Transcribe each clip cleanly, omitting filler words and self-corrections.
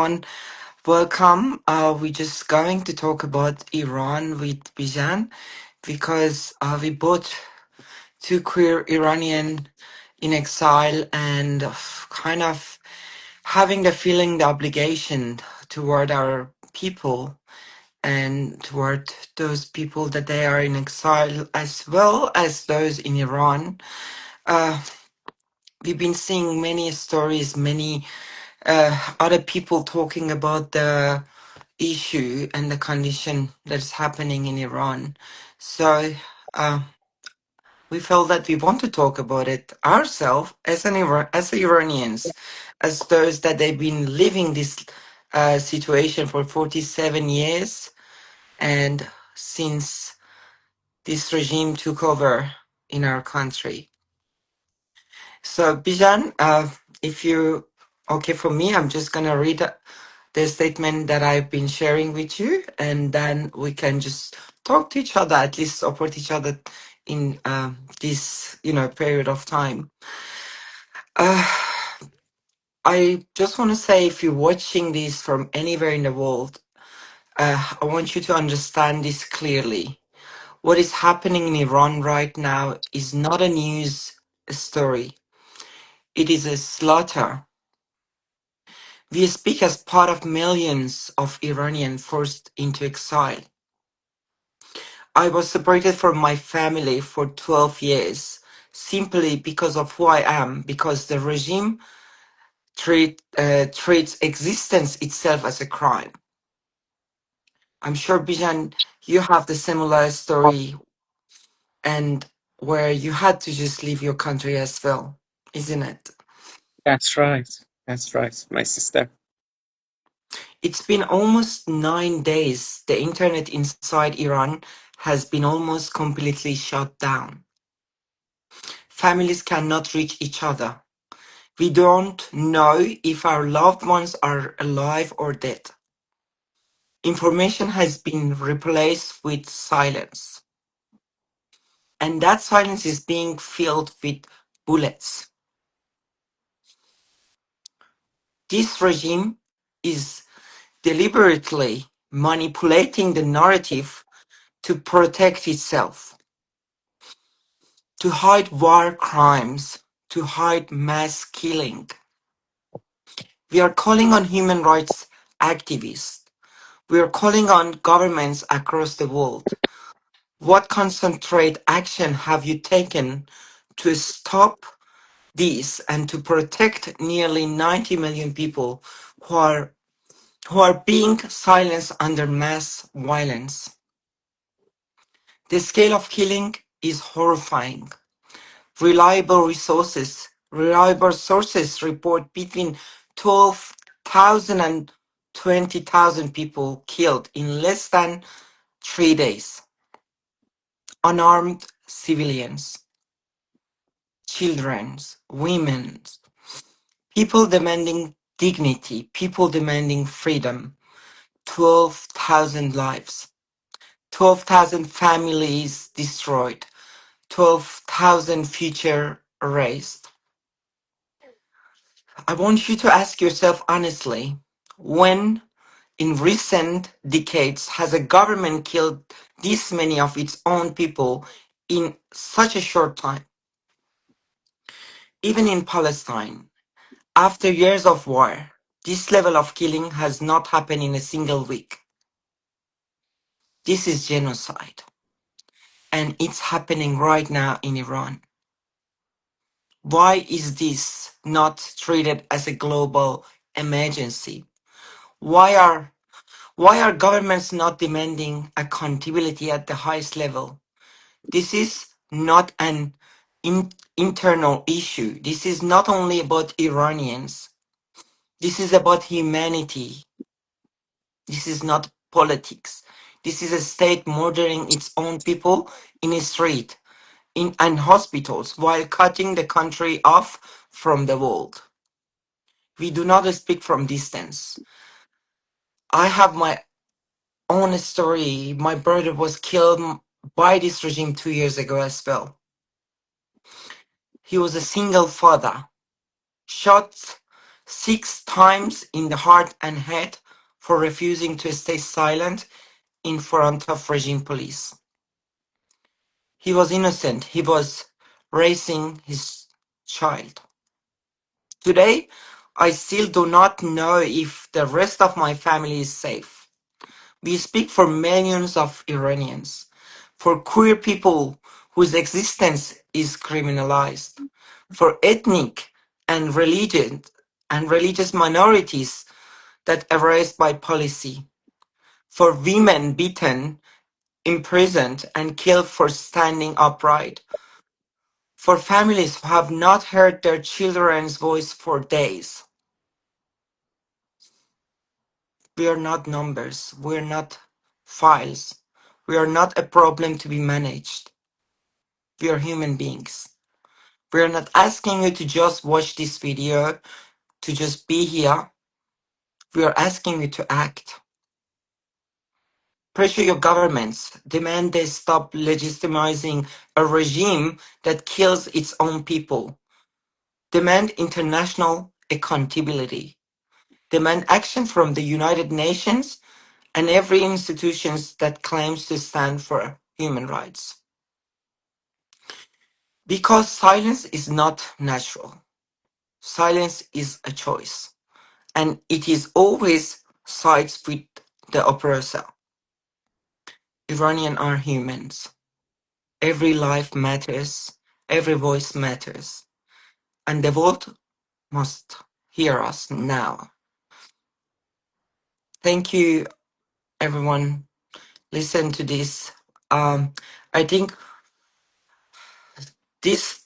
everyone. Welcome. We're just going to talk about Iran with Bijan because we both two queer Iranian in exile and kind of having the feeling, the obligation toward our people and toward those people that they are in exile as well as those in Iran. Uh, we've been seeing many stories, many other people talking about the issue and the condition that's happening in Iran. So uh, we felt that we want to talk about it ourselves as as Iranians, as those that they've been living this situation for 47 years, and since this regime took over in our country. So Bijan, if you okay for me, I'm just gonna read the statement that I've been sharing with you, and then we can just talk to each other, at least support each other in this, period of time. Uh, I just want to say, if you're watching this from anywhere in the world, I want you to understand this clearly. What is happening in Iran right now is not a news story. It is a slaughter. We speak as part of millions of Iranians forced into exile. I was separated from my family for 12 years simply because of who I am, because the regime treats existence itself as a crime. I'm sure, Bijan, you have the similar story and where you had to just leave your country as well, isn't it? That's right. That's right, my sister. It's been almost 9 days. The internet inside Iran has been almost completely shut down. Families cannot reach each other. We don't know if our loved ones are alive or dead. Information has been replaced with silence, and that silence is being filled with bullets. This regime is deliberately manipulating the narrative to protect itself, to hide war crimes, to hide mass killing. We are calling on human rights activists. We are calling on governments across the world. What concentrate action have you taken to stop this and to protect nearly 90 million people who are being silenced under mass violence? The scale of killing is horrifying. Reliable sources report between 12,000 and 20,000 people killed in less than 3 days. Unarmed civilians, children, women, people demanding dignity, people demanding freedom. 12,000 lives, 12,000 families destroyed, 12,000 future erased. I want you to ask yourself honestly, when in recent decades has a government killed this many of its own people in such a short time? Even in Palestine, after years of war, this level of killing has not happened in a single week. This is genocide, and it's happening right now in Iran. Why is this not treated as a global emergency? Why are why are governments not demanding accountability at the highest level? This is not an internal issue. This is not only about Iranians. This is about humanity. This is not politics. This is a state murdering its own people in a street, in and hospitals, while cutting the country off from the world. We do not speak from distance. I have my own story. My brother was killed by this regime 2 years ago as well. He was a single father, shot 6 times in the heart and head for refusing to stay silent in front of regime police. He was innocent. He was raising his child. Today, I still do not know if the rest of my family is safe. We speak for millions of Iranians, for queer people whose existence is criminalized, for ethnic and religious minorities that erased by policy, for women beaten, imprisoned, and killed for standing upright, for families who have not heard their children's voice for days. We are not numbers. We are not files. We are not a problem to be managed. We are human beings. We are not asking you to just watch this video, to just be here. We are asking you to act. Pressure your governments. Demand they stop legitimizing a regime that kills its own people. Demand international accountability. Demand action from the United Nations and every institution that claims to stand for human rights. Because silence is not natural. Silence is a choice. And it is always sides with the oppressor. Iranians are humans. Every life matters. Every voice matters. And the world must hear us now. Thank you, everyone. Listen to this. I think this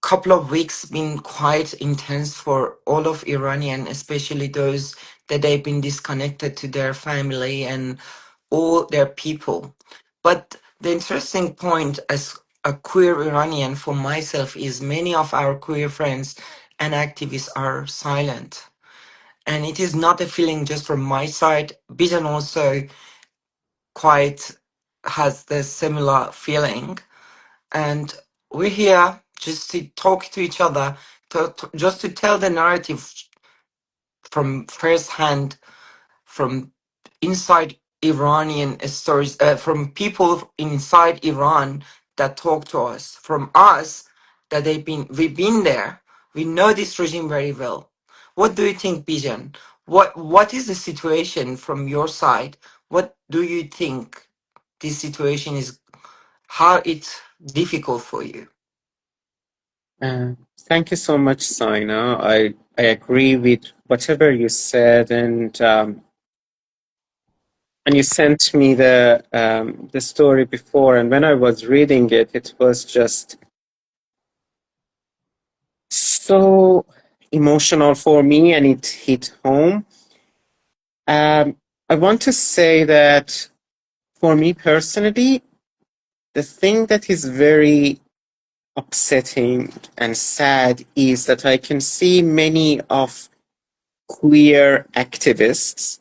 couple of weeks been quite intense for all of Iranian, especially those that they've been disconnected to their family and all their people. But the interesting point as a queer Iranian for myself is many of our queer friends and activists are silent. And it is not a feeling just from my side. Bijan also quite has the similar feeling. And we're here just to talk to each other, just to tell the narrative from first hand, from inside Iranian stories, from people inside Iran that talk to us, from us that we've been there. We know this regime very well. What do you think, Bijan? What is the situation from your side? What do you think this situation is? How it's difficult for you? Uh, Thank you so much, Sina. I agree with whatever you said, and you sent me the story before, and when I was reading it, it was just so emotional for me, and it hit home. I want to say that for me personally, the thing that is very upsetting and sad is that I can see many of queer activists,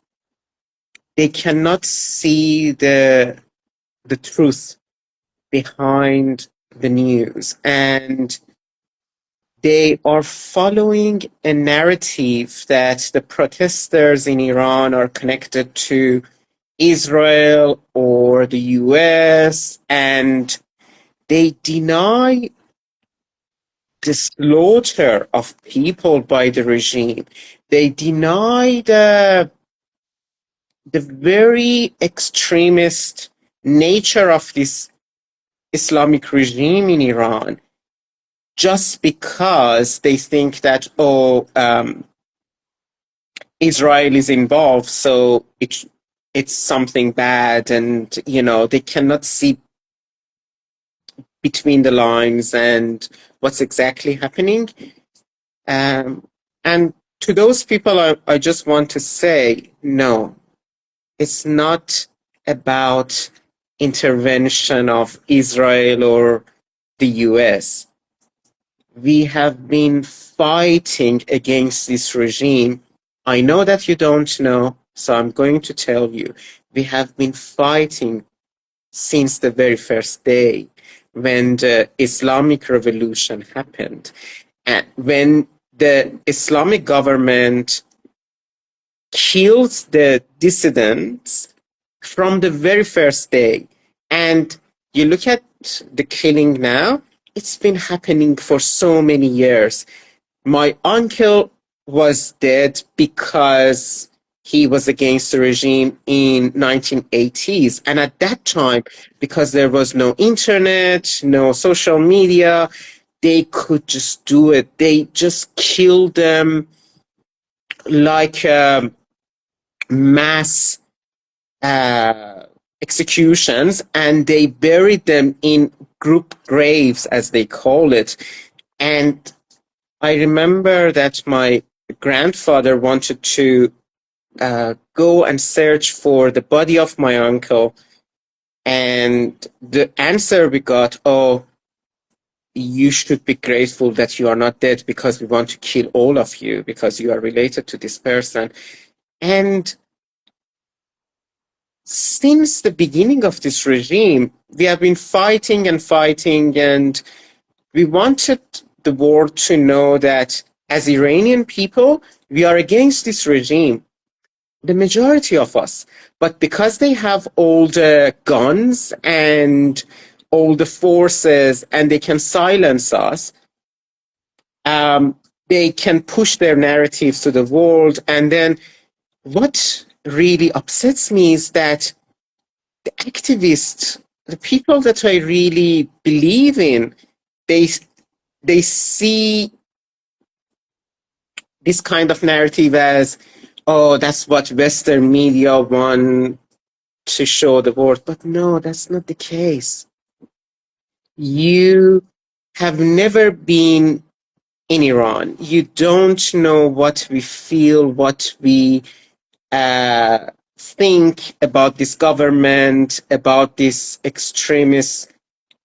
they cannot see the truth behind the news, and they are following a narrative that the protesters in Iran are connected to Israel or the US, and they deny the slaughter of people by the regime. They deny the very extremist nature of this Islamic regime in Iran just because they think that, Israel is involved, so it's something bad, and they cannot see between the lines and what's exactly happening. And to those people, I just want to say, no, it's not about intervention of Israel or the US. We have been fighting against this regime. I know that you don't know, so I'm going to tell you. We have been fighting since the very first day when the Islamic Revolution happened. And when the Islamic government kills the dissidents from the very first day. And you look at the killing now, it's been happening for so many years. My uncle was dead because he was against the regime in 1980s. And at that time, because there was no internet, no social media, they could just do it. They just killed them like mass uh, executions, and they buried them in group graves, as they call it. And I remember that my grandfather wanted to go and search for the body of my uncle, and the answer we got, oh, you should be grateful that you are not dead because we want to kill all of you because you are related to this person. And since the beginning of this regime, we have been fighting and fighting, and we wanted the world to know that as Iranian people, we are against this regime, the majority of us. But because they have all the guns and all the forces and they can silence us, they can push their narratives to the world. And then what really upsets me is that the activists, the people that I really believe in, they they see this kind of narrative as, oh, that's what Western media want to show the world. But no, that's not the case. You have never been in Iran. You don't know what we feel, what we think about this government, about this extremist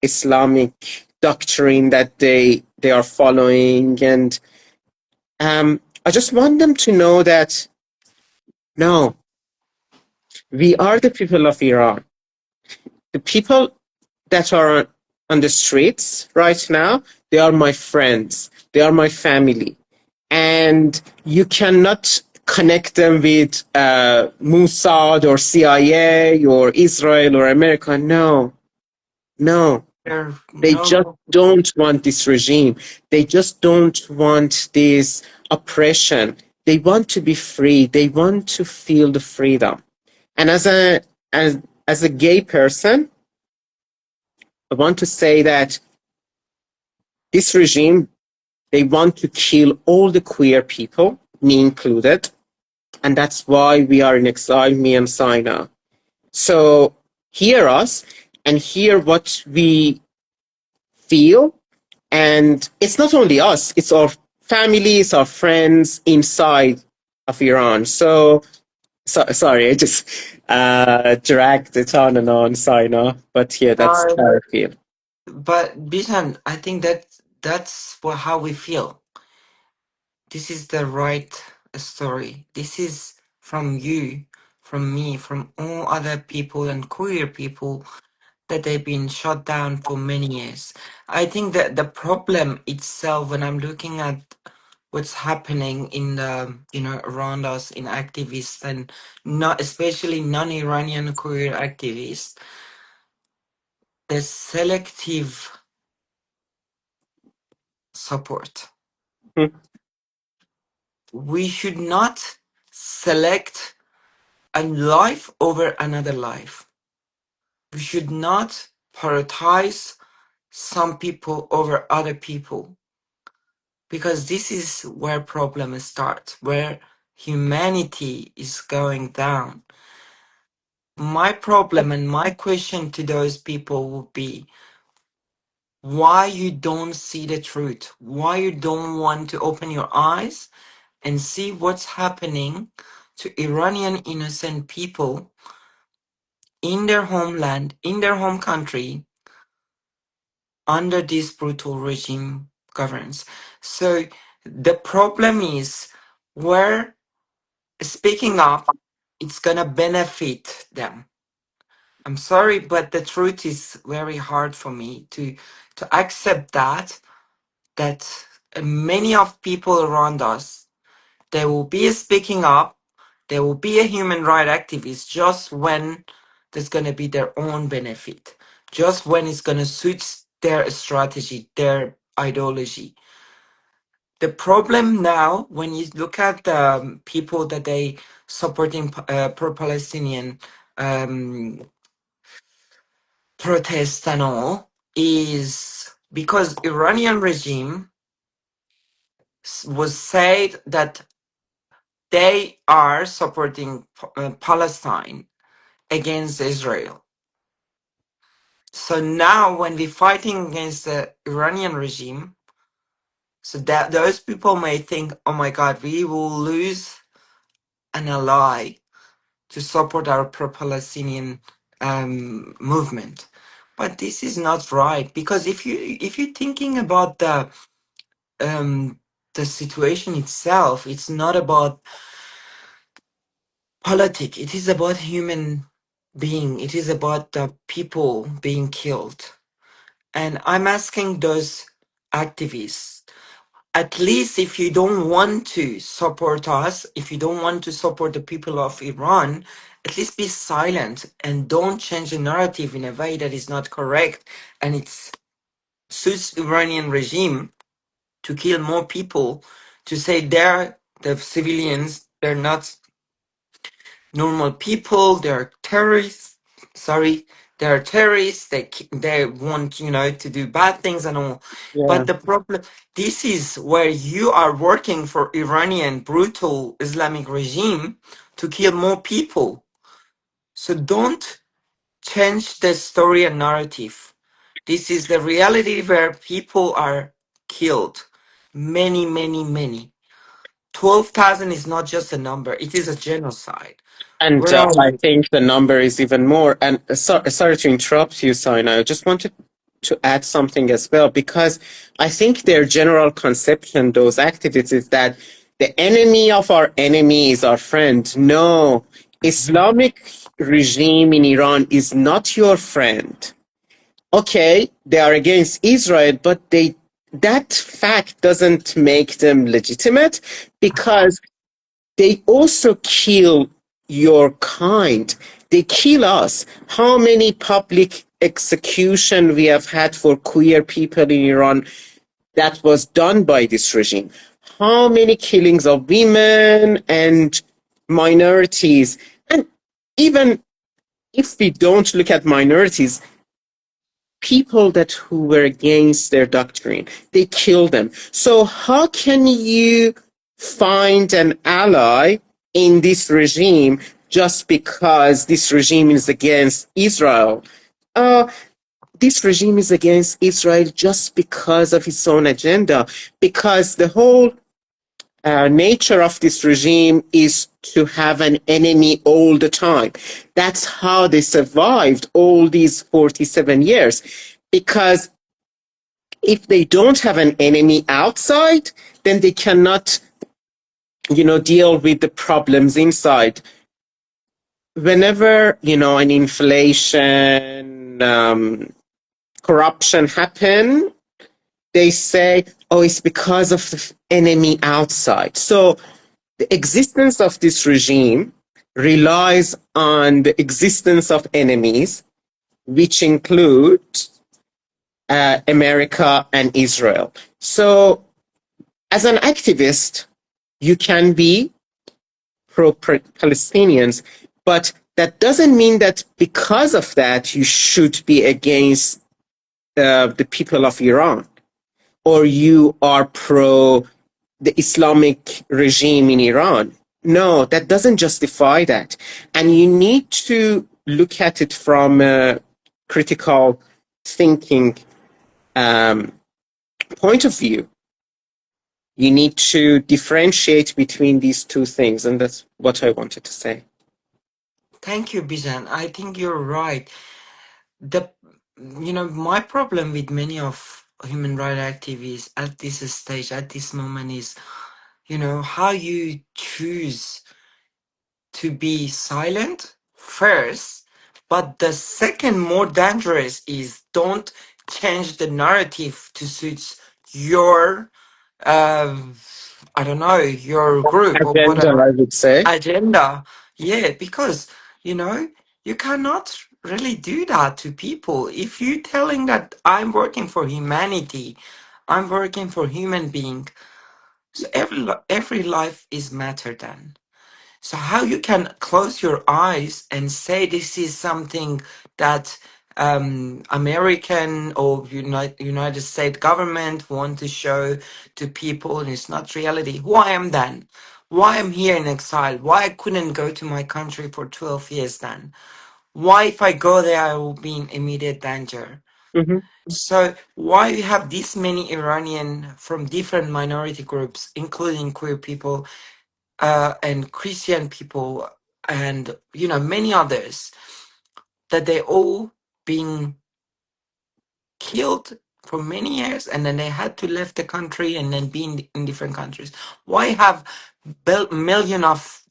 Islamic doctrine that they are following. And I just want them to know that no, we are the people of Iran. The people that are on the streets right now, they are my friends. They are my family. And you cannot connect them with Mossad or CIA or Israel or America. No, no. There They just no don't want this regime. They just don't want this oppression. They want to be free. They want to feel the freedom. And as a gay person, I want to say that this regime, they want to kill all the queer people, me included. And that's why we are in exile, me and Sina. So hear us and hear what we feel. And it's not only us, it's our families, our friends inside of Iran. Sorry, I just dragged it on and on, Sina. But yeah, that's no, how I feel. but Bishan, I think that's how we feel. This is the right story. This is from you, from me, from all other people and queer people that they've been shut down for many years. I think that the problem itself, when I'm looking at what's happening in the around us in activists and not especially non-Iranian queer activists, the selective support. Hmm. We should not select a life over another life. We should not prioritize some people over other people, because this is where problems start, where humanity is going down. My problem and my question to those people would be why you don't see the truth, why you don't want to open your eyes and see what's happening to Iranian innocent people in their homeland, in their home country, under this brutal regime governance. So the problem is where speaking up, it's gonna benefit them. I'm sorry, but the truth is very hard for me to accept that many of people around us, they will be speaking up. There will be a human right activist just when there's going to be their own benefit, just when it's going to suit their strategy, their ideology. The problem now, when you look at the people that they supporting pro-Palestinian um, protests and all, is because Iranian regime was said that they are supporting Palestine against Israel. So now, when we're fighting against the Iranian regime, so that those people may think, "Oh my God, we will lose an ally to support our pro-Palestinian movement." But this is not right, because if you're thinking about um, the situation itself, it's not about politics. It is about human being. It is about the people being killed. And I'm asking those activists, at least if you don't want to support us, if you don't want to support the people of Iran, at least be silent and don't change the narrative in a way that is not correct and it suits Iranian regime to kill more people, to say they're the civilians, they're not normal people, they're terrorists. Sorry, they're terrorists. They want, to do bad things and all. Yeah. But the problem, this is where you are working for Iranian brutal Islamic regime to kill more people. So don't change the story and narrative. This is the reality where people are killed. Many, many, many. 12,000 is not just a number. It is a genocide. And Where are I we? think the number is even more. And sorry to interrupt you, Sina. I just wanted to add something as well, because I think their general conception, those activists, is that the enemy of our enemy is our friend. No, Islamic regime in Iran is not your friend. Okay, they are against Israel, but that fact doesn't make them legitimate, because they also kill your kind. They kill us. How many public execution we have had for queer people in Iran that was done by this regime? How many killings of women and minorities? And even if we don't look at minorities, people that who were against their doctrine, they kill them. So how can you find an ally in this regime just because this regime is against Israel? Uh, this regime is against Israel just because of its own agenda, because the whole nature of this regime is to have an enemy all the time. That's how they survived all these 47 years. Because if they don't have an enemy outside, then they cannot, deal with the problems inside. Whenever, an inflation, corruption happen, they say, oh, it's because of the enemy outside. So the existence of this regime relies on the existence of enemies, which include America and Israel. So, as an activist, you can be pro-Palestinians, but that doesn't mean that because of that you should be against the people of Iran, or you are pro the Islamic regime in Iran. No, that doesn't justify that. And you need to look at it from a critical thinking um, point of view. You need to differentiate between these two things, and that's what I wanted to say. Thank you, Bijan. I think you're right. The my problem with many of human rights activists at this stage, at this moment, is how you choose to be silent first, but the second more dangerous is don't change the narrative to suit your uh, I don't know, your group or Agenda, whatever I would say. agenda. Yeah, because you know you cannot really do that to people. If you telling that I'm working for humanity, I'm working for human being, so every life is matter then. So how you can close your eyes and say this is something that American or United States government want to show to people and it's not reality? Who I am then? Why I'm here in exile? Why I couldn't go to my country for 12 years then? Why if I go there I will be in immediate danger? Hmm. So why we have this many Iranian from different minority groups, including queer people, and Christian people, and many others, that they all been killed for many years, and then they had to leave the country and then be in different countries. Why have million of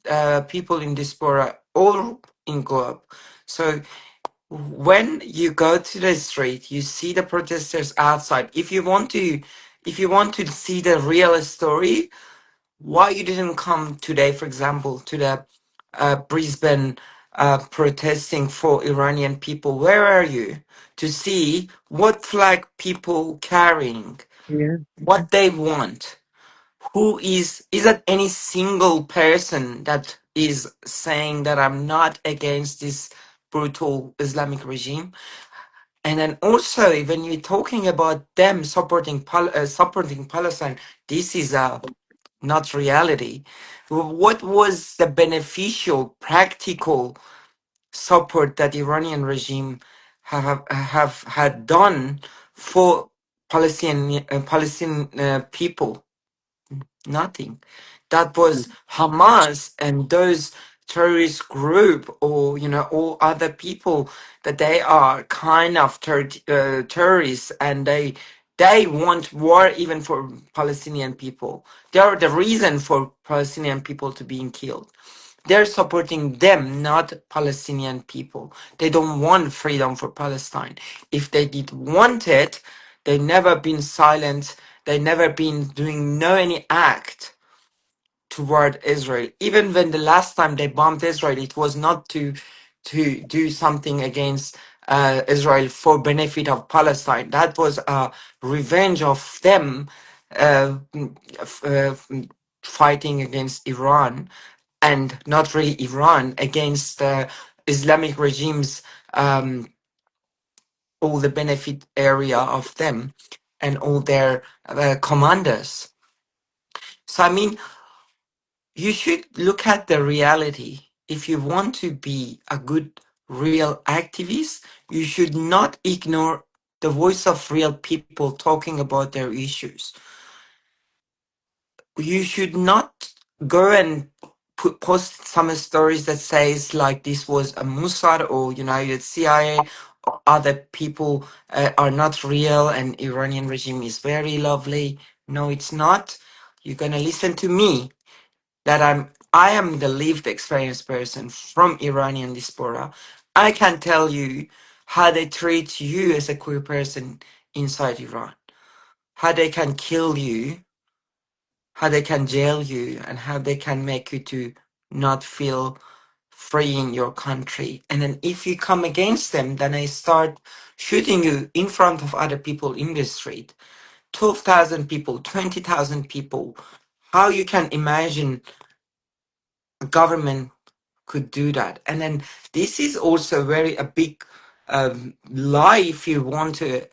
people in diaspora all in globe? So when you go to the street, you see the protesters outside. If you want to see the real story, why you didn't come today, for example, to the Brisbane protesting for Iranian people? Where are you to see what flag people carrying, Yeah. what they want? Who is that any single person that is saying that I'm not against this brutal Islamic regime? And then also, when you're talking about them supporting Palestine, this is not reality. What was the beneficial, practical support that Iranian regime have had done for Palestinian people? Nothing. That was Hamas and those terrorist group, or all other people, that they are kind of terrorists, and they want war even for Palestinian people. They are the reason for Palestinian people to being killed. They're supporting them, not Palestinian people. They don't want freedom for Palestine. If they did want it, they never been silent. They never been doing no any act toward Israel. Even when the last time they bombed Israel, it was not to do something against Israel for benefit of Palestine. That was a revenge of them f- fighting against Iran, and not really Iran, against Islamic regimes, um, all the benefit area of them and all their commanders. So I mean, you should look at the reality. If you want to be a good, real activist, you should not ignore the voice of real people talking about their issues. You should not go and post some stories that says like this was a Mossad or United CIA, or other people are not real and Iranian regime is very lovely. No, it's not. You're gonna listen to me, that I am the lived experience person from Iranian diaspora. I can tell you how they treat you as a queer person inside Iran, how they can kill you, how they can jail you, and how they can make you to not feel free in your country. And then if you come against them, then I start shooting you in front of other people in the street. 12,000 people, 20,000 people. How you can imagine a government could do that? And then this is also very a big lie if you want to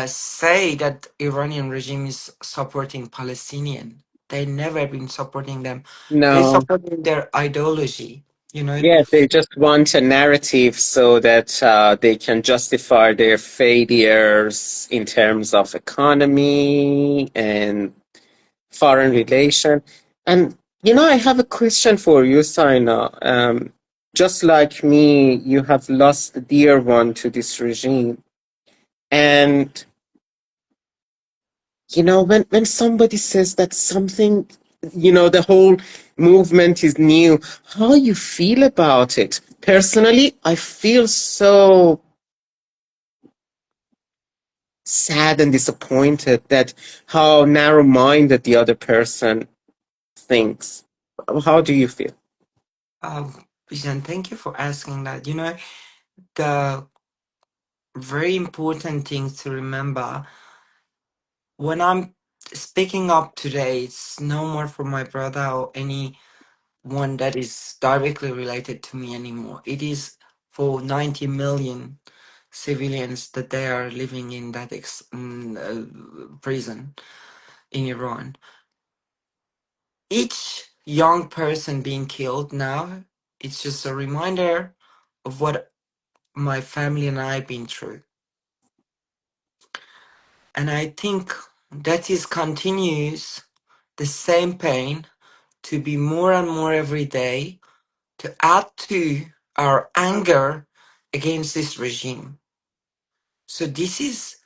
say that Iranian regime is supporting Palestinian. They never been supporting them. They No. supporting their ideology. You know. Yeah, they just want a narrative so that they can justify their failures in terms of economy and foreign relation. And I have a question for you, Saina. Just like me, you have lost a dear one to this regime. And when somebody says that something, the whole movement is new, how you feel about it? Personally, I feel so sad and disappointed that how narrow-minded the other person thinks. How do you feel? Bijan, thank you for asking that. The very important thing to remember when I'm speaking up today, it's no more for my brother or anyone that is directly related to me anymore. It is for 90 million civilians that they are living in that prison in Iran. Each young person being killed now, it's just a reminder of what my family and I have been through. And I think that is continues the same pain to be more and more every day to add to our anger against this regime. So this is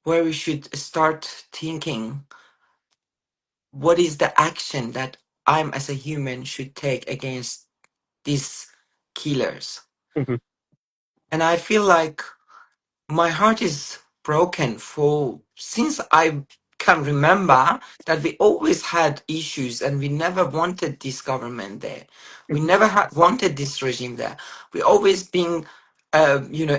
where we should start thinking what is the action that I'm as a human should take against these killers. Mhm. And I feel like my heart is broken for since I can remember that we always had issues and we never wanted this government there. We Mhm. never had wanted this regime there. We always been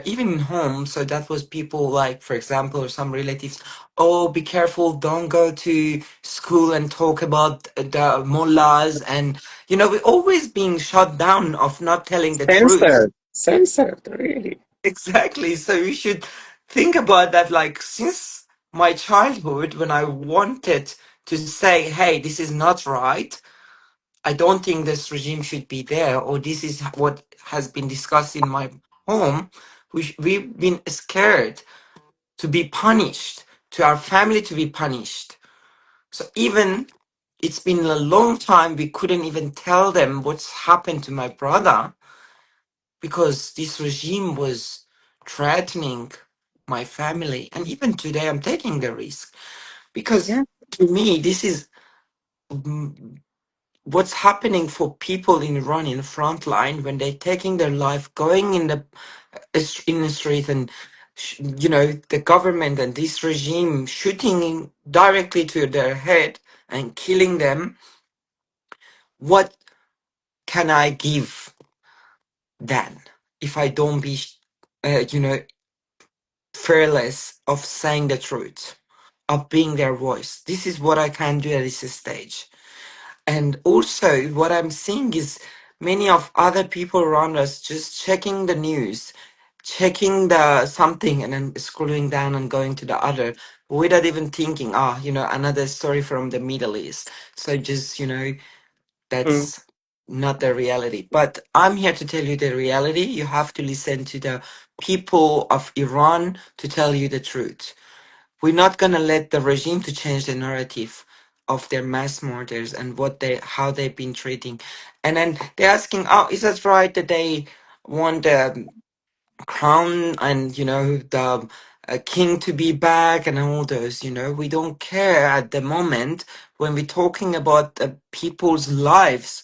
even in home. So that was people like, for example, or some relatives, oh, be careful, don't go to school and talk about the mullahs. And, we always being shut down of not telling the truth. Censored, really. Exactly. So you should think about that. Like, since my childhood, when I wanted to say, hey, this is not right, I don't think this regime should be there, or this is what has been discussed in my home, we've been scared to be punished, to our family to be punished. So even it's been a long time, we couldn't even tell them what's happened to my brother because this regime was threatening my family. And even today, I'm taking the risk because Yeah. to me, this is mm, what's happening for people in Iran in the front line when they're taking their life, going in the street, and the government and this regime shooting directly to their head and killing them. What can I give then if I don't be, fearless of saying the truth, of being their voice? This is what I can do at this stage. And also, what I'm seeing is many of other people around us just checking the news, checking the something, and then scrolling down and going to the other without even thinking, another story from the Middle East. So just, Mm. that's not the reality. But I'm here to tell you the reality. You have to listen to the people of Iran to tell you the truth. We're not gonna let the regime to change the narrative of their mass murders and how they've been treating. And then they're asking, oh, is that right that they want the crown and the king to be back and all those? We don't care at the moment when we're talking about people's lives.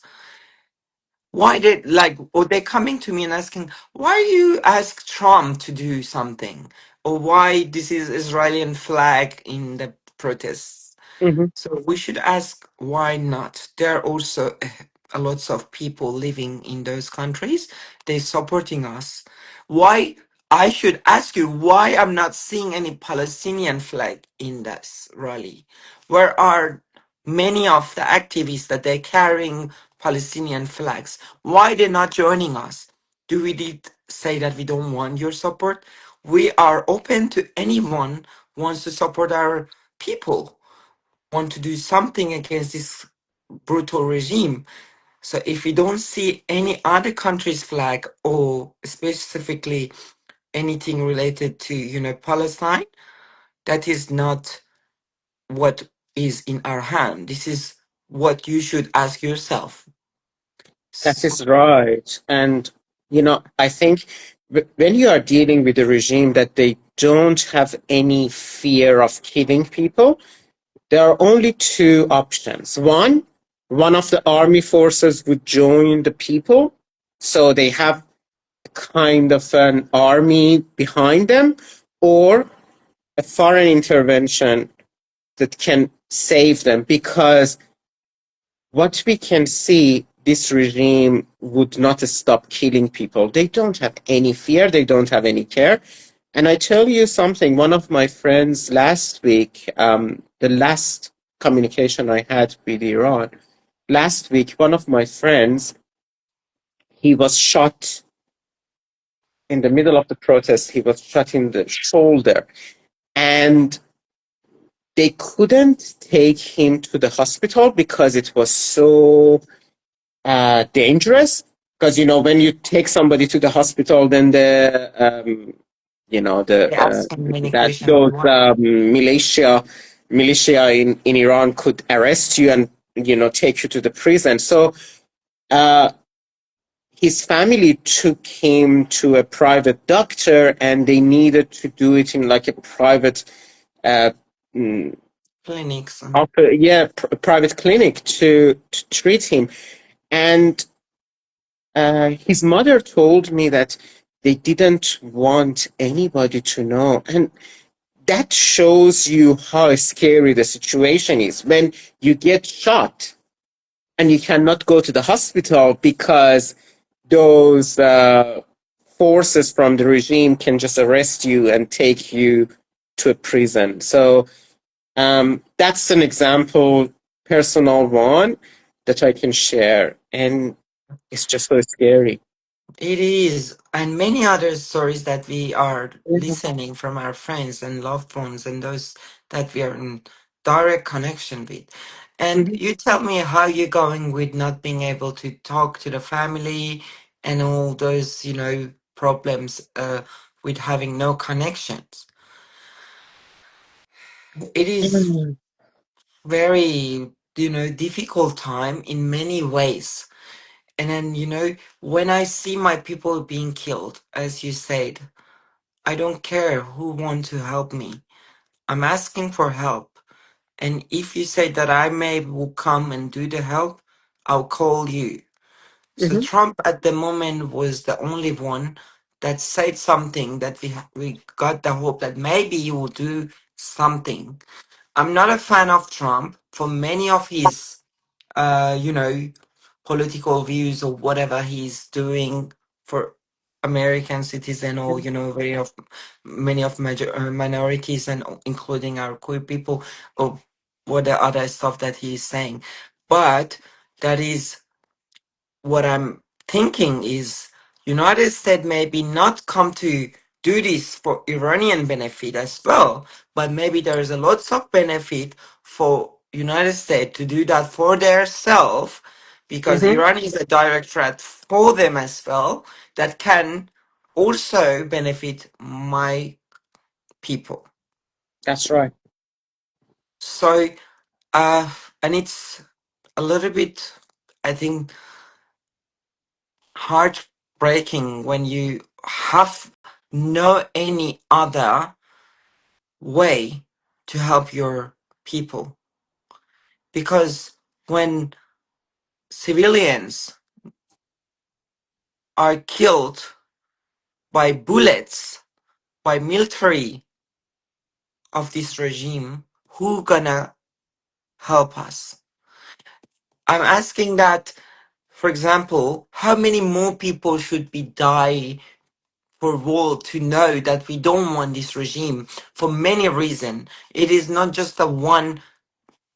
Why did like, or they're coming to me and asking, why you ask Trump to do something, or why this is Israeli flag in the protests? Mhm. So we should ask why not. There are also a lots of people living in those countries. They're supporting us. Why? I should ask you why I'm not seeing any Palestinian flag in this rally. Where are many of the activists that they're carrying Palestinian flags? Why they're not joining us? Do we did say that we don't want your support? We are open to anyone wants to support our people, want to do something against this brutal regime. So if we don't see any other country's flag or specifically anything related to, Palestine, that is not what is in our hand. This is what you should ask yourself. That So, is right. And, I think when you are dealing with a regime that they don't have any fear of killing people, there are only two options. One of the army forces would join the people, so they have kind of an army behind them, or a foreign intervention that can save them, because what we can see, this regime would not stop killing people. They don't have any fear, they don't have any care. And I tell you something, one of my friends last week, the last communication I had with Iran, last week, one of my friends, he was shot in the middle of the protest. He was shot in the shoulder, and they couldn't take him to the hospital because it was so dangerous. Because when you take somebody to the hospital, then They ask him many questions. those militia in Iran could arrest you and take you to the prison. So uh, his family took him to a private doctor, and they needed to do it in like a private uh, mm, Clinics. private clinic to treat him. And his mother told me that they didn't want anybody to know. And that shows you how scary the situation is when you get shot and you cannot go to the hospital because those forces from the regime can just arrest you and take you to a prison. So that's an example, personal one, that I can share. And it's just so scary. It is, and many other stories that we are listening from our friends and loved ones and those that we are in direct connection with. And Mhm. you tell me how you're going with not being able to talk to the family and all those, problems with having no connections. It is Mhm. very, difficult time in many ways. And then, when I see my people being killed, as you said, I don't care who want to help me. I'm asking for help. And if you say that I may will come and do the help, I'll call you. So Mhm. Trump at the moment was the only one that said something that we got the hope that maybe he will do something. I'm not a fan of Trump for many of his uh, you know, political views or whatever he's doing for American citizen or very of many of minorities and including our queer people or what the other stuff that he's saying, but that is what I'm thinking is United States maybe not come to do this for Iranian benefit as well, but maybe there is a lots of benefit for United States to do that for their self because Mhm. Iran is a direct threat for them as well that can also benefit my people. That's right. So and it's a little bit I think heartbreaking when you have no any other way to help your people because when civilians are killed by bullets by military of this regime, who gonna help us? I'm asking that, for example, how many more people should be die for world to know that we don't want this regime for many reasons. It is not just the one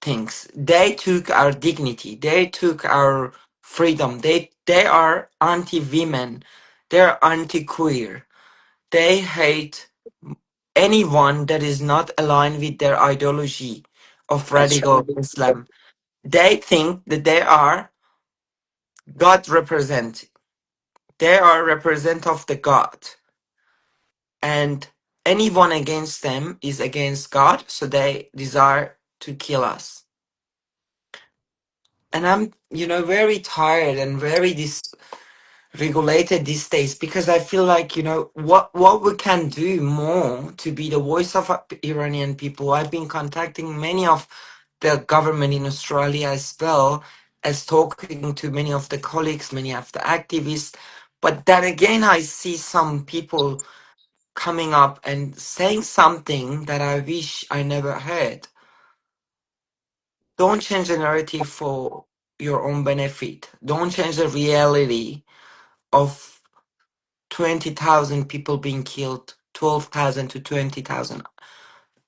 things. They took our dignity. They took our freedom. They are anti-women. They're anti-queer. They hate anyone that is not aligned with their ideology of That's radical Islam. They think that they are God represent. They are represent of the God. And anyone against them is against God, so they desire to kill us. And I'm, very tired and very dysregulated these days because I feel like, what we can do more to be the voice of Iranian people. I've been contacting many of the government in Australia as well as talking to many of the colleagues, many of the activists. But then again, I see some people coming up and saying something that I wish I never heard. Don't change the narrative for your own benefit. Don't change the reality of 20,000 people being killed, 12,000 to 20,000,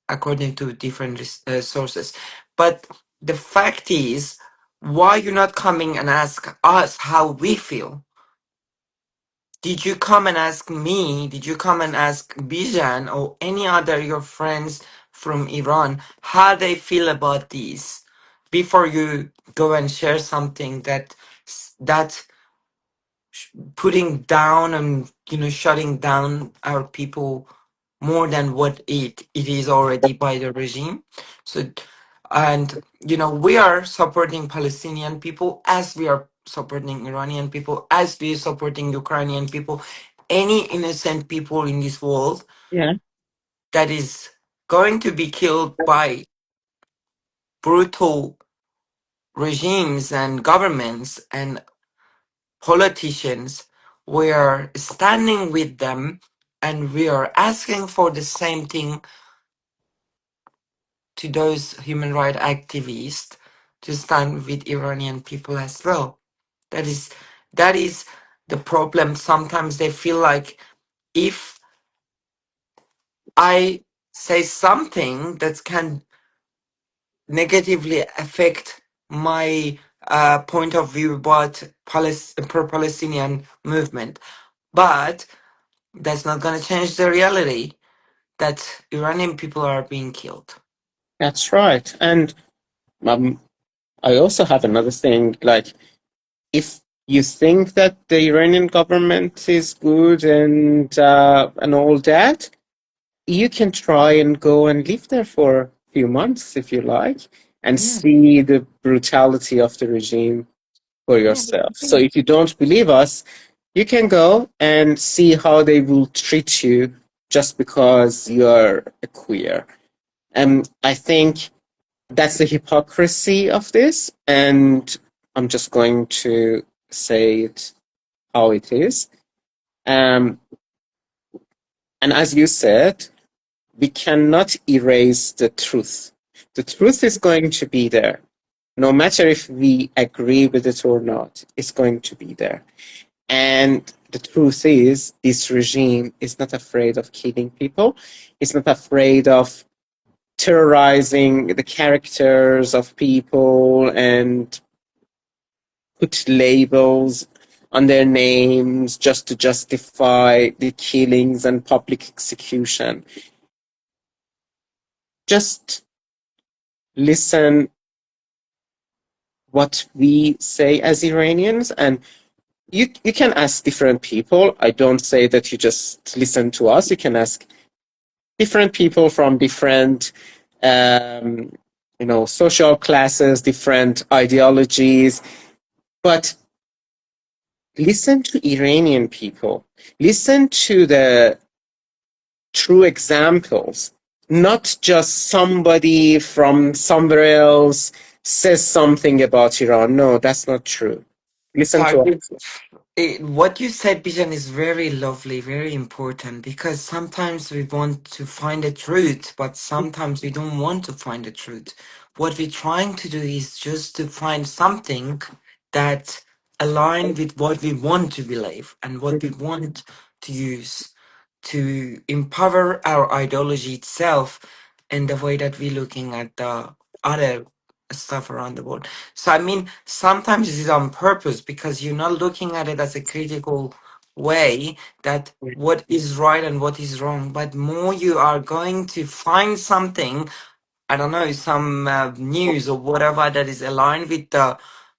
according to different sources. But the fact is, why you not coming and ask us how we feel? Did you come and ask me? Did you come and ask Bijan or any other your friends from Iran how they feel about this before you go and share something that putting down and shutting down our people more than what it is already by the regime. So, and we are supporting Palestinian people as we are supporting Iranian people, as we are supporting Ukrainian people, any innocent people in this world Yeah, that is going to be killed by brutal regimes and governments and politicians. We are standing with them, and we are asking for the same thing to those human rights activists to stand with Iranian people as well. That is that is the problem. Sometimes they feel like if I say something that can negatively affect my point of view about pro-Palestinian movement, but that's not going to change the reality that Iranian people are being killed. that's right. And um, I also have another thing. Like, if you think that the Iranian government is good and all that, you can try and go and live there for a few months if you like, and Yeah, see the brutality of the regime for yeah, yourself. So if you don't believe us, you can go and see how they will treat you just because you're a queer. And I think that's the hypocrisy of this. And I'm just going to say it how it is. Um, and as you said, we cannot erase the truth. The truth is going to be there. No matter if we agree with it or not, it's going to be there. And the truth is, this regime is not afraid of killing people. It's not afraid of terrorizing the characters of people and put labels on their names just to justify the killings and public execution. Just listen what we say as Iranians, and you can ask different people. I don't say that you just listen to us. You can ask different people from different um, social classes, different ideologies, but listen to Iranian people. Listen to the true examples, not just somebody from somewhere else says something about Iran. No, that's not true. so Listen I to will us. what you said, Bijan, is very lovely, very important because sometimes we want to find the truth, but sometimes we don't want to find the truth. What we're trying to do is just to find something that align with what we want to believe and what we want to use to empower our ideology itself in the way that we're looking at the other stuff around the world. So I mean, sometimes this is on purpose because you're not looking at it as a critical way that what is right and what is wrong, but more you are going to find something, I don't know, some news or whatever that is aligned with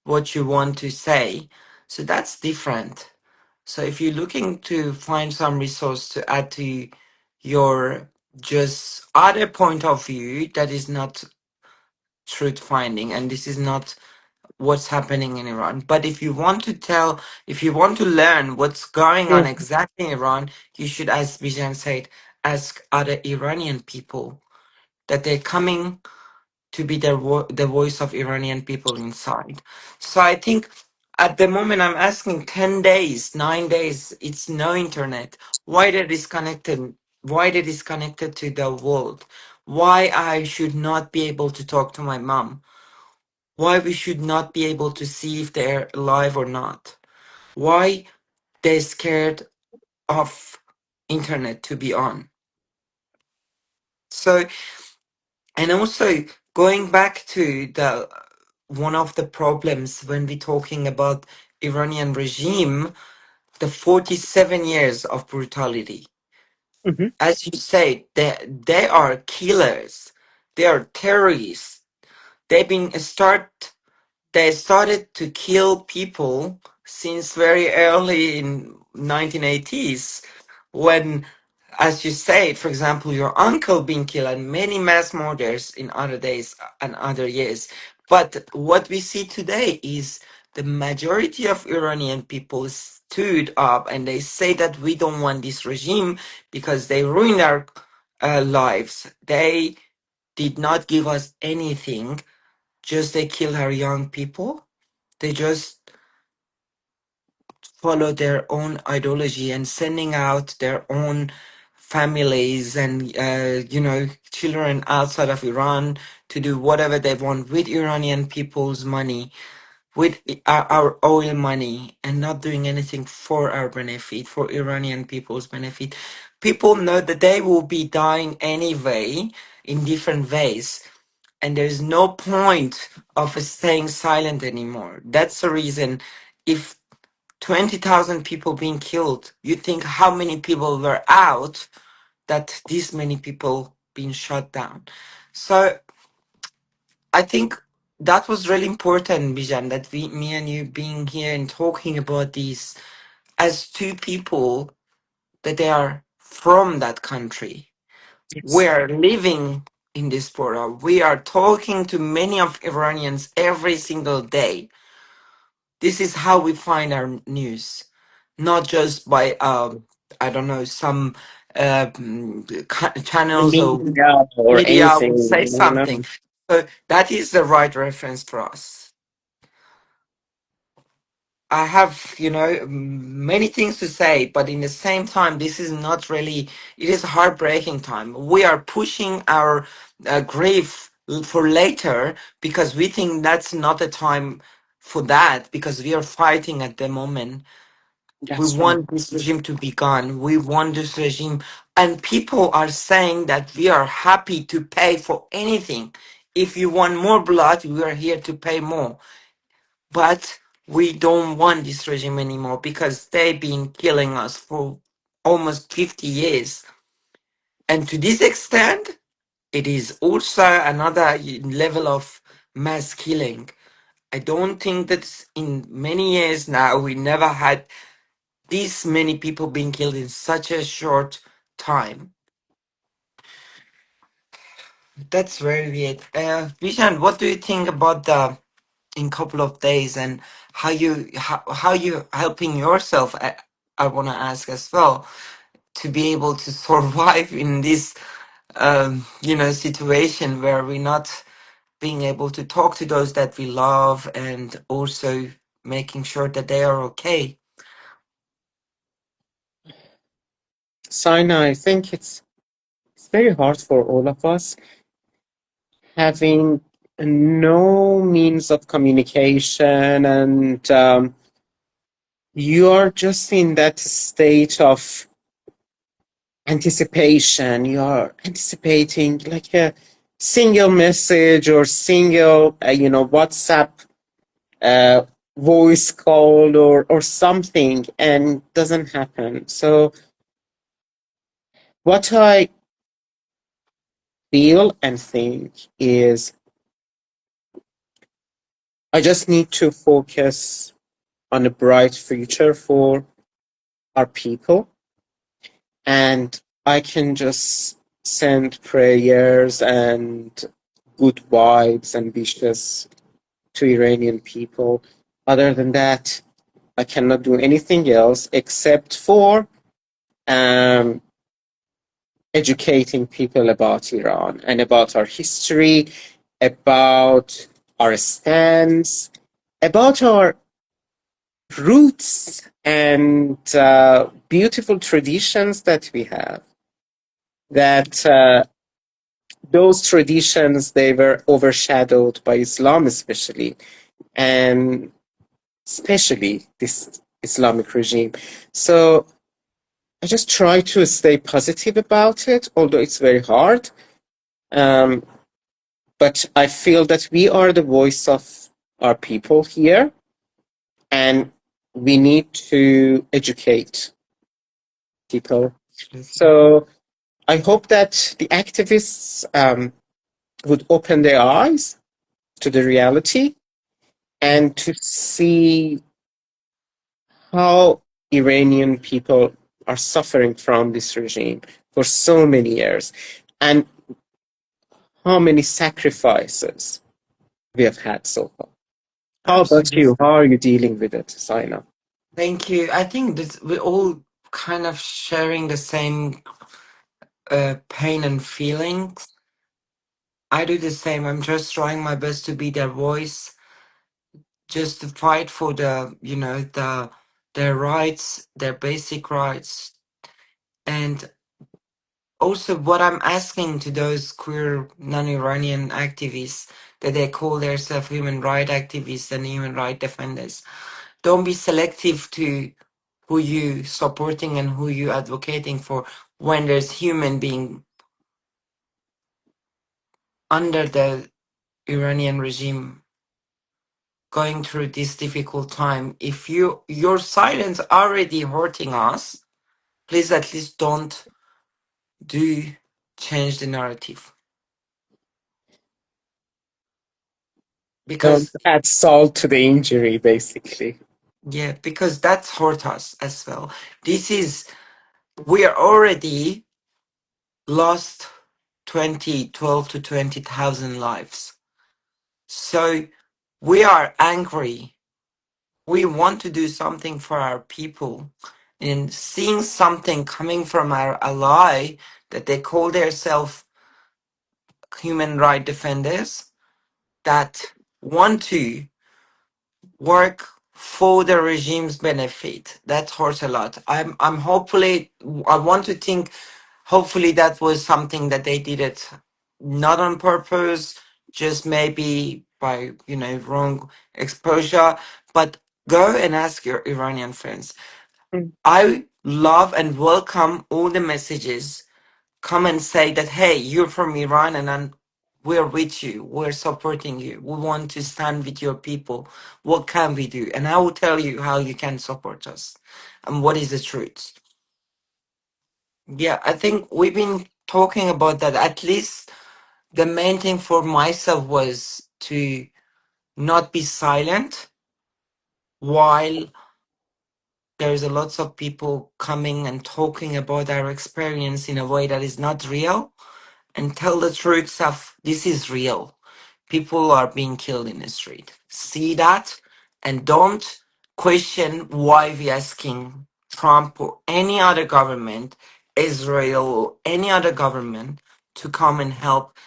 what you want to say. So that's different. So if you're looking to find some resource to add to your just other point of view that is not truth finding and this is not what's happening in Iran. But if you want to learn what's going on exactly in Iran, you should, as Bijan said, ask other Iranian people that they're coming to be the voice of Iranian people inside. So I think at the moment I'm asking 10 days, 9 days, it's no internet. Why they're disconnected? why they disconnected to the world, why I should not be able to talk to my mom, why we should not be able to see if they're alive or not, why they're scared of internet to be on. So, and also going back to the one of the problems when we're talking about Iranian regime, the 47 years of brutality. Hmm. As you say, they are killers. They are terrorists. They've been start they started to kill people since very early in 1980s when, as you say, for example, your uncle being killed and many mass murders in other days and other years. But what we see today is the majority of Iranian people stood up and they say that we don't want this regime because they ruined our lives. They did not give us anything, just they kill our young people. They just follow their own ideology and sending out their own families and children outside of Iran to do whatever they want with Iranian people's money, with our oil money, and not doing anything for our benefit, for Iranian people's benefit. People know that they will be dying anyway in different ways, and there's no point of staying silent anymore. That's the reason. If 20,000 people being killed, you think how many people were out that this many people being shot down. So I think that was really important, Bijan, that me and you being here and talking about this as two people that they are from that country. We Yes. are living in diaspora. We are talking to many of Iranians every single day. This is how we find our news, not just by I don't know, some The channels or media or media will anything, say something. no. So that is the right reference for us. I have, many things to say, but in the same time, this is not really, it is a heartbreaking time. We are pushing our grief for later because we think that's not a time for that because we are fighting at the moment. We That's right. want this regime to be gone. We want this regime. And people are saying that we are happy to pay for anything. If you want more blood, we are here to pay more. But we don't want this regime anymore because they've been killing us for almost 50 years. And to this extent, it is also another level of mass killing. I don't think that in many years now we never had this many people being killed in such a short time. That's very weird. Vishan, what do you think about the in couple of days and how you helping yourself? I want to ask as well to be able to survive in this situation where we're not being able to talk to those that we love and also making sure that they are okay. Sina, I think it's very hard for all of us having no means of communication, and you're just in that state of anticipation. You're anticipating like a single message or single, WhatsApp uh, voice call or something, and doesn't happen. So what I feel and think is I just need to focus on a bright future for our people, and I can just send prayers and good vibes and wishes to Iranian people. Other than that, I cannot do anything else except for um, educating people about Iran and about our history, about our stance, about our roots and beautiful traditions that we have. that those traditions, they were overshadowed by Islam, especially, and especially this Islamic regime. So I just try to stay positive about it, although it's very hard. Um, but I feel that we are the voice of our people here, and we need to educate people. Absolutely. So I hope that the activists would open their eyes to the reality and to see how Iranian people are suffering from this regime for so many years and how many sacrifices we have had so far. How about you? Absolutely. How are you dealing with it, Saina? Thank you. I think that we're all kind of sharing the same pain and feelings. I do the same. I'm just trying my best to be their voice, just to fight for their rights, their basic rights. And also what I'm asking to those queer non-Iranian activists that they call themselves human rights activists and human rights defenders. Don't be selective to who you supporting and who you advocating for when there's human being under the Iranian regime going through this difficult time. If your silence already hurting us, please at least don't do change the narrative. Don't Because add salt to the injury, basically. yeah, because that's hurt us as well. This is we are already lost 12 to 20,000 lives. So we are angry. We want to do something for our people. And seeing something coming from our ally that they call themselves human rights defenders that want to work for the regime's benefit. That hurts a lot. I'm hopefully I want to think hopefully that was something that they did it not on purpose, just maybe by wrong exposure. But go and ask your Iranian friends. Mm. I love and welcome all the messages come and say that, hey, you're from Iran and we're with you, we're supporting you, we want to stand with your people. What can we do? And I will tell you how you can support us and what is the truth. Yeah, I think we've been talking about that. At least the main thing for myself was to not be silent while there's a lots of people coming and talking about our experience in a way that is not real, and tell the truth of this is real. People are being killed in the street. See that and don't question why we asking Trump or any other government, Israel or any other government to come and help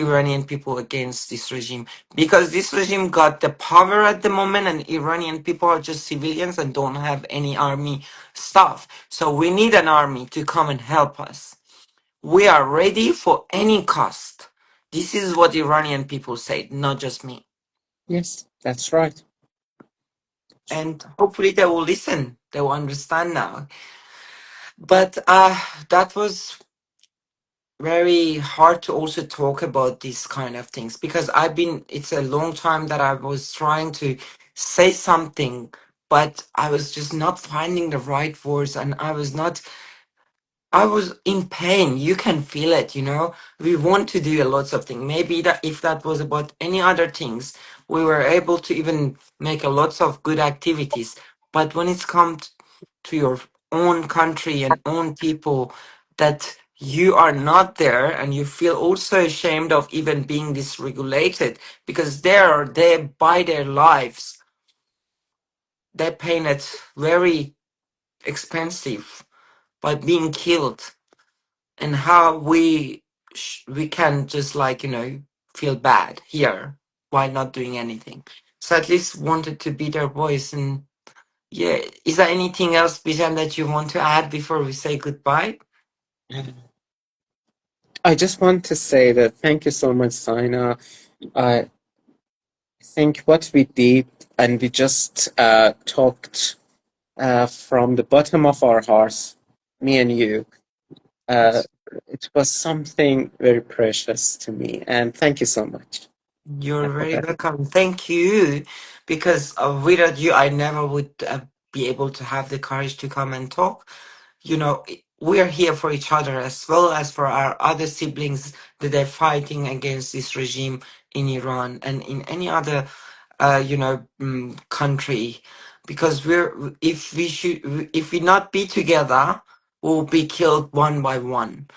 Iranian people against this regime, because this regime got the power at the moment and Iranian people are just civilians and don't have any army stuff. So we need an army to come and help us. We are ready for any cost. This is what Iranian people say, not just me. Yes, that's right. And hopefully they will listen. They will understand now. But that was very hard to also talk about these kind of things because it's a long time that I was trying to say something, but I was just not finding the right words and I was in pain. You can feel it. We want to do a lots of things. Maybe that if that was about any other things, we were able to even make a lots of good activities. But when it's come to your own country and own people, that you are not there and you feel also ashamed of even being dysregulated because they by their lives, they're paying it very expensive by being killed and how we can just feel bad here while not doing anything. So at least wanted to be their voice. And yeah, is there anything else, Bijan, that you want to add before we say goodbye? I just want to say that thank you so much, Saina. I think what we did, and we just talked from the bottom of our hearts, me and you. Uh, it was something very precious to me, and thank you so much You're for very that. welcome. Thank you. Because without you, I never would be able to have the courage to come and talk. You know, we are here for each other as well as for our other siblings that are fighting against this regime in Iran and in any other, country. Because if we not be together, we'll be killed one by one,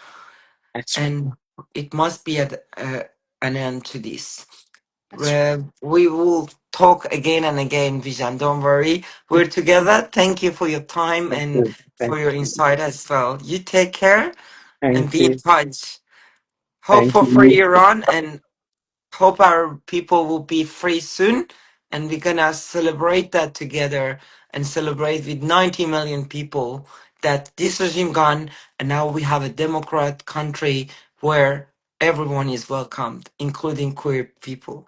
That's right. and it must be an end to this. That's right. We will talk again and again, Vijan. Don't worry. We're together. Thank you for your time Thank and you. for Thank your you. insight as well. You take care and Thank be in you. touch. Hope Thank for free you. Iran and hope our people will be free soon. And we're gonna celebrate that together and celebrate with 90 million people that this regime gone and now we have a democrat country where everyone is welcomed, including queer people.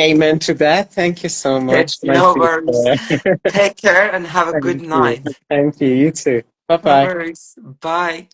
Amen to that. Thank you so Okay, much, my no worries. sister. Take care and have a good Thank you. night. Thank you. You too. Bye No bye. worries. Bye.